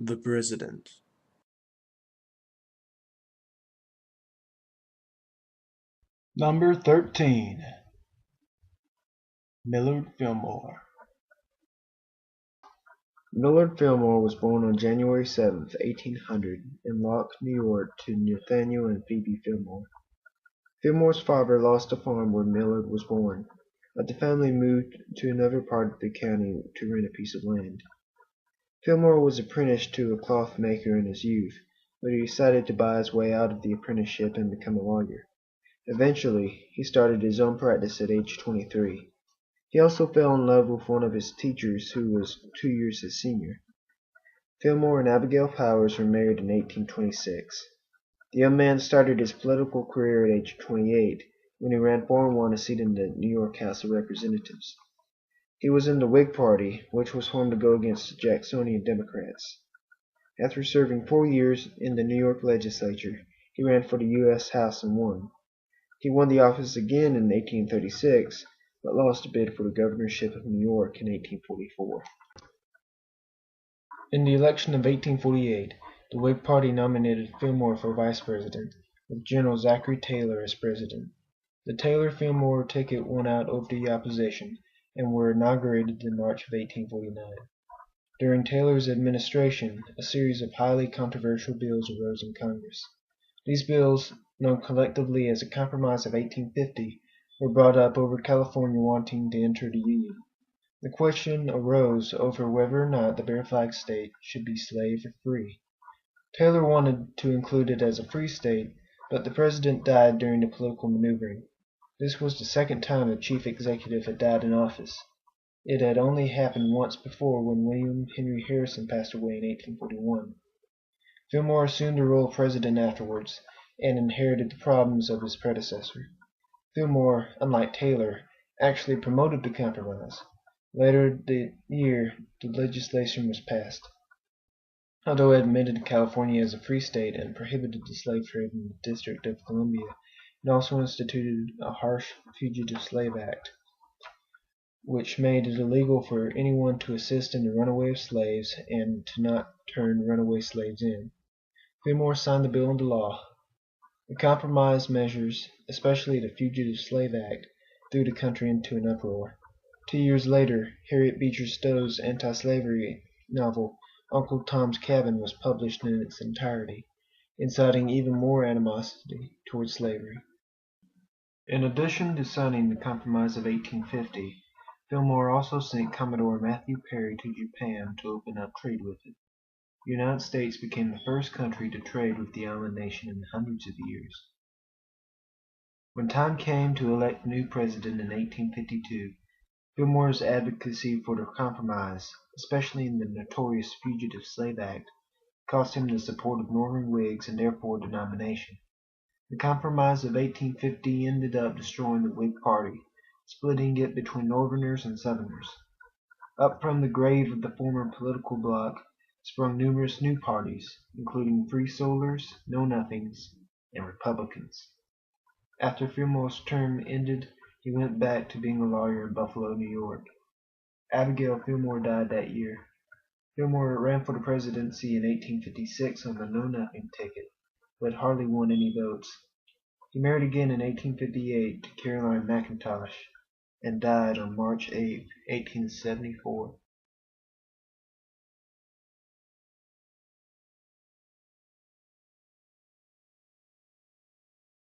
The President. Number 13. Millard Fillmore. Millard Fillmore was born on January 7, 1800, in Locke, New York, to Nathaniel and Phoebe Fillmore. Fillmore's father lost a farm where Millard was born, but the family moved to another part of the county to rent a piece of land. Fillmore was apprenticed to a cloth maker in his youth, but he decided to buy his way out of the apprenticeship and become a lawyer. Eventually, he started his own practice at age 23. He also fell in love with one of his teachers who was 2 years his senior. Fillmore and Abigail Powers were married in 1826. The young man started his political career at age 28 when he ran for and won a seat in the New York House of Representatives. He was in the Whig Party, which was formed to go against the Jacksonian Democrats. After serving 4 years in the New York legislature, he ran for the U.S. House and won. He won the office again in 1836, but lost a bid for the governorship of New York in 1844. In the election of 1848, the Whig Party nominated Fillmore for vice president, with General Zachary Taylor as president. The Taylor-Fillmore ticket won out over the opposition and were inaugurated in March of 1849. During Taylor's administration, a series of highly controversial bills arose in Congress. These bills, known collectively as the Compromise of 1850, were brought up over California wanting to enter the Union. The question arose over whether or not the Bare Flag State should be slave or free. Taylor wanted to include it as a free state, but the president died during the political maneuvering. This was the second time a chief executive had died in office. It had only happened once before when William Henry Harrison passed away in 1841. Fillmore assumed the role of president afterwards and inherited the problems of his predecessor. Fillmore, unlike Taylor, actually promoted the compromise. Later that year, the legislation was passed. Although it admitted California as a free state and prohibited the slave trade in the District of Columbia, it also instituted a harsh Fugitive Slave Act, which made it illegal for anyone to assist in the runaway of slaves and to not turn runaway slaves in. Fillmore signed the bill into law. The compromise measures, especially the Fugitive Slave Act, threw the country into an uproar. 2 years later, Harriet Beecher Stowe's anti-slavery novel Uncle Tom's Cabin was published in its entirety, inciting even more animosity toward slavery. In addition to signing the Compromise of 1850, Fillmore also sent Commodore Matthew Perry to Japan to open up trade with it. The United States became the first country to trade with the island nation in hundreds of years. When time came to elect a new president in 1852, Fillmore's advocacy for the compromise, especially in the notorious Fugitive Slave Act, cost him the support of Northern Whigs and therefore the nomination. The Compromise of 1850 ended up destroying the Whig Party, splitting it between Northerners and Southerners. Up from the grave of the former political bloc sprung numerous new parties, including Free Soilers, Know Nothings, and Republicans. After Fillmore's term ended, he went back to being a lawyer in Buffalo, New York. Abigail Fillmore died that year. Fillmore ran for the presidency in 1856 on the Know Nothing ticket, but hardly won any votes. He married again in 1858 to Caroline McIntosh and died on March 8, 1874.